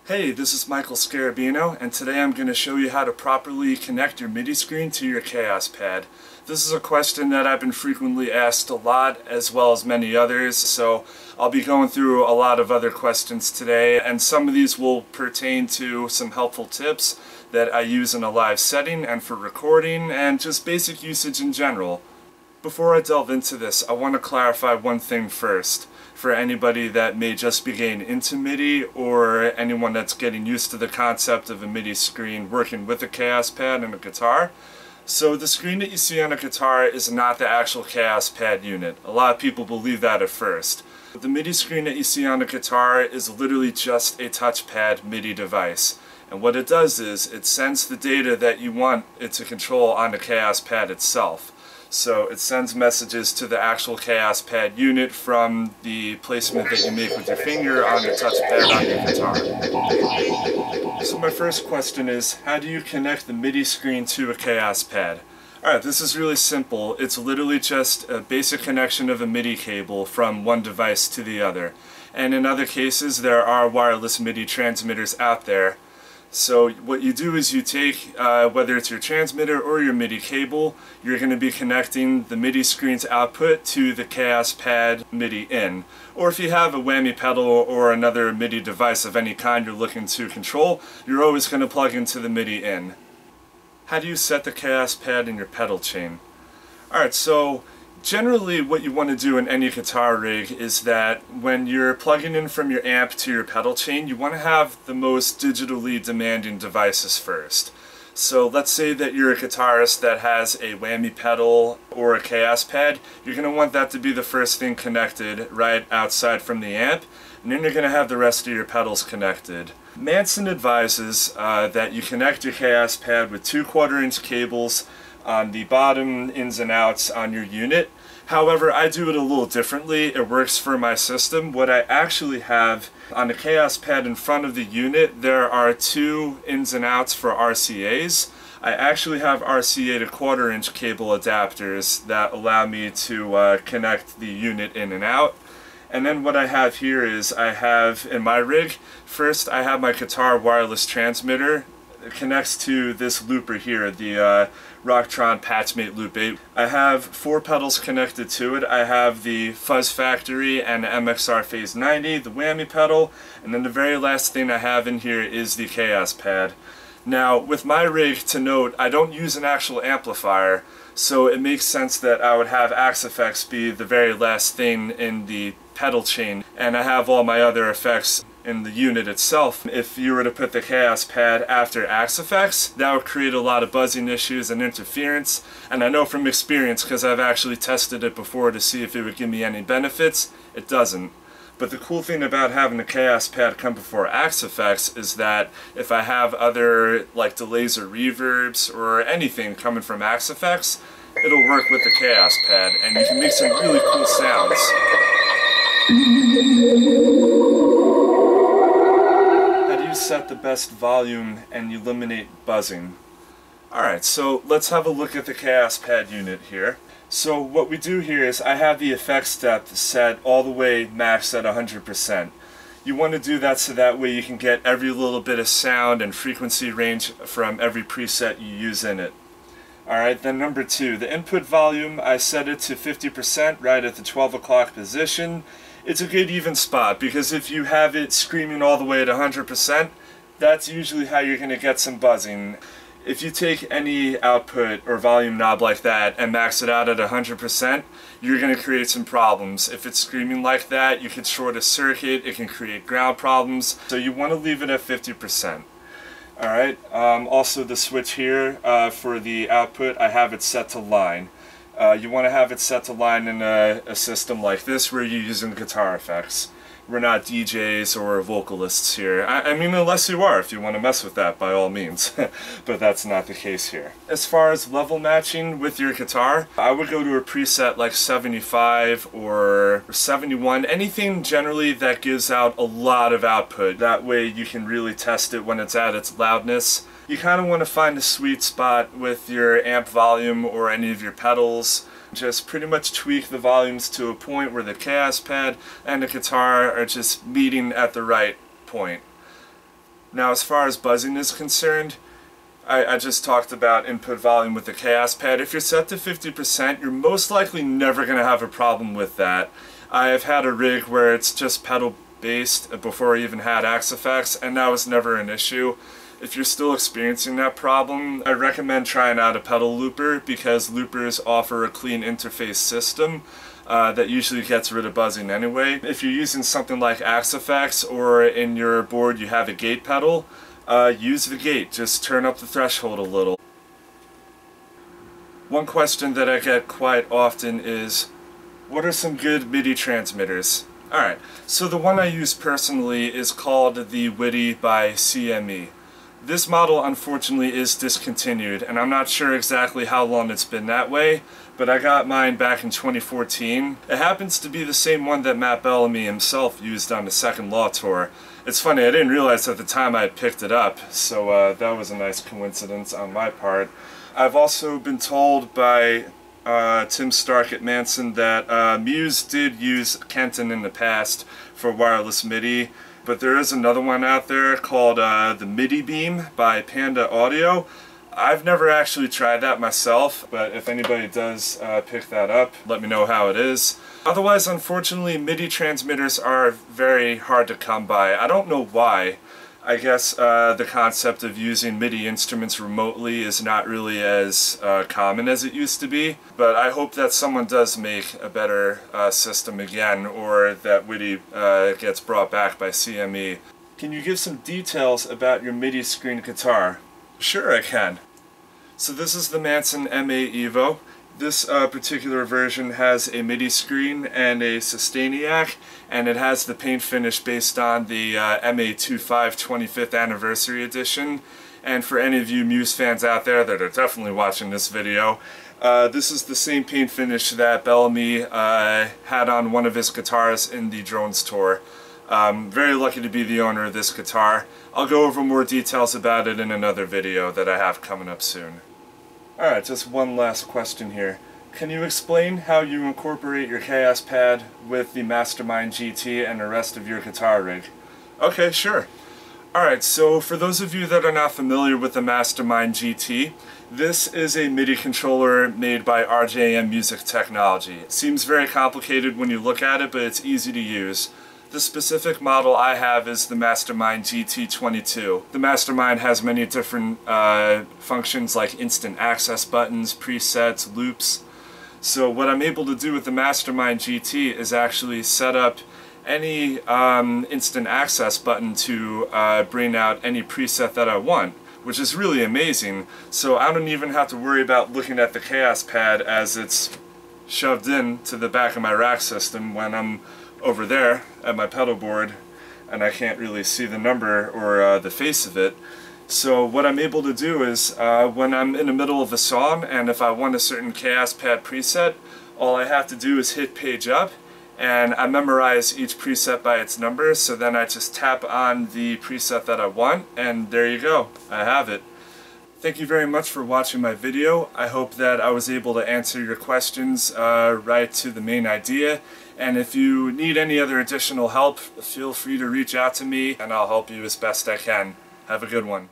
Hey, this is Michael Scarabino, and today I'm going to show you how to properly connect your MIDI screen to your Kaoss Pad. This is a question that I've been frequently asked a lot, as well as many others, so I'll be going through a lot of other questions today, and some of these will pertain to some helpful tips that I use in a live setting and for recording, and just basic usage in general. Before I delve into this, I want to clarify one thing first. For anybody that may just be getting into MIDI, or anyone that's getting used to the concept of a MIDI screen working with a Kaoss Pad and a guitar. So the screen that you see on a guitar is not the actual Kaoss Pad unit. A lot of people believe that at first. The MIDI screen that you see on a guitar is literally just a touchpad MIDI device. And what it does is it sends the data that you want it to control on the Kaoss Pad itself. So it sends messages to the actual Kaoss Pad unit from the placement that you make with your finger on the touchpad on your guitar. So my first question is, how do you connect the MIDI screen to a Kaoss Pad? Alright, this is really simple. It's literally just a basic connection of a MIDI cable from one device to the other. And in other cases, there are wireless MIDI transmitters out there. So what you do is you take, whether it's your transmitter or your MIDI cable, you're going to be connecting the MIDI screen's output to the Kaoss Pad MIDI in. Or if you have a Whammy pedal or another MIDI device of any kind you're looking to control, you're always going to plug into the MIDI in. How do you set the Kaoss Pad in your pedal chain? Alright, so generally what you want to do in any guitar rig is that when you're plugging in from your amp to your pedal chain, you want to have the most digitally demanding devices first. So let's say that you're a guitarist that has a Whammy pedal or a Kaoss Pad. You're going to want that to be the first thing connected right outside from the amp, and then you're going to have the rest of your pedals connected. Manson advises that you connect your Kaoss Pad with 2 1/4-inch cables on the bottom ins and outs on your unit. However, I do it a little differently. It works for my system. What I actually have on the Kaoss Pad in front of the unit, there are 2 ins and outs for RCAs. I actually have RCA to 1/4-inch cable adapters that allow me to connect the unit in and out. And then what I have here is I have in my rig, first I have my guitar wireless transmitter. It connects to this looper here, the Rocktron Patchmate Loop 8. I have 4 pedals connected to it. I have the Fuzz Factory and the MXR Phase 90, the Whammy pedal, and then the very last thing I have in here is the Kaoss Pad. Now, with my rig, to note, I don't use an actual amplifier, so it makes sense that I would have Axe effects be the very last thing in the pedal chain, and I have all my other effects in the unit itself. If you were to put the Kaoss Pad after Axe effects, that would create a lot of buzzing issues and interference, and I know from experience, because I've actually tested it before to see if it would give me any benefits, it doesn't. But the cool thing about having the Kaoss Pad come before Axe effects is that if I have other like delays or reverbs or anything coming from Axe effects, it'll work with the Kaoss Pad, and you can make some really cool sounds. Set the best volume and eliminate buzzing. Alright, so let's have a look at the Kaoss Pad unit here. So what we do here is I have the effects depth set all the way maxed at 100%. You want to do that so that way you can get every little bit of sound and frequency range from every preset you use in it. Alright, then number 2, the input volume, I set it to 50% right at the 12 o'clock position. It's a good even spot, because if you have it screaming all the way at 100%, that's usually how you're going to get some buzzing. If you take any output or volume knob like that and max it out at 100%, you're going to create some problems. If it's screaming like that, you can short a circuit, it can create ground problems, so you want to leave it at 50%. Alright, also the switch here for the output, I have it set to line. You want to have it set to line in a system like this where you're using guitar effects. We're not DJs or vocalists here. I mean, unless you are, if you want to mess with that, by all means. But that's not the case here. As far as level matching with your guitar, I would go to a preset like 75 or 71. Anything generally that gives out a lot of output. That way you can really test it when it's at its loudness. You kind of want to find a sweet spot with your amp volume or any of your pedals. Just pretty much tweak the volumes to a point where the Kaoss Pad and the guitar are just meeting at the right point. Now as far as buzzing is concerned, I just talked about input volume with the Kaoss Pad. If you're set to 50%, you're most likely never going to have a problem with that. I've had a rig where it's just pedal based before I even had Axe effects, and that was never an issue. If you're still experiencing that problem, I recommend trying out a pedal looper, because loopers offer a clean interface system that usually gets rid of buzzing anyway. If you're using something like Axe effects, or in your board you have a gate pedal, use the gate. Just turn up the threshold a little. One question that I get quite often is, what are some good MIDI transmitters? Alright, so the one I use personally is called the Witty by CME. This model unfortunately is discontinued, and I'm not sure exactly how long it's been that way, but I got mine back in 2014. It happens to be the same one that Matt Bellamy himself used on the Second Law tour. It's funny, I didn't realize at the time I had picked it up, so that was a nice coincidence on my part. I've also been told by Tim Stark at Manson that Muse did use Kenton in the past for wireless MIDI, but there is another one out there called the MIDI Beam by Panda Audio. I've never actually tried that myself, but if anybody does pick that up, let me know how it is. Otherwise, unfortunately, MIDI transmitters are very hard to come by. I don't know why. I guess the concept of using MIDI instruments remotely is not really as common as it used to be, but I hope that someone does make a better system again, or that Witty gets brought back by CME. Can you give some details about your MIDI screen guitar? Sure, I can. So this is the Manson MA Evo. This particular version has a MIDI screen and a Sustainiac, and it has the paint finish based on the MA25 25th Anniversary Edition. And for any of you Muse fans out there that are definitely watching this video, this is the same paint finish that Bellamy had on one of his guitars in the Drones tour. Very lucky to be the owner of this guitar. I'll go over more details about it in another video that I have coming up soon. Alright, just one last question here. Can you explain how you incorporate your Kaoss Pad with the Mastermind GT and the rest of your guitar rig? Okay, sure. Alright, so for those of you that are not familiar with the Mastermind GT, this is a MIDI controller made by RJM Music Technology. It seems very complicated when you look at it, but it's easy to use. The specific model I have is the Mastermind GT22. The Mastermind has many different functions like instant access buttons, presets, loops. So what I'm able to do with the Mastermind GT is actually set up any instant access button to bring out any preset that I want, which is really amazing. So I don't even have to worry about looking at the Kaoss Pad as it's shoved in to the back of my rack system when I'm over there at my pedal board and I can't really see the number or the face of it. So what I'm able to do is when I'm in the middle of a song and if I want a certain Kaoss Pad preset, all I have to do is hit page up and I memorize each preset by its number, so then I just tap on the preset that I want and there you go, I have it. Thank you very much for watching my video. I hope that I was able to answer your questions right to the main idea. And if you need any other additional help, feel free to reach out to me and I'll help you as best I can. Have a good one.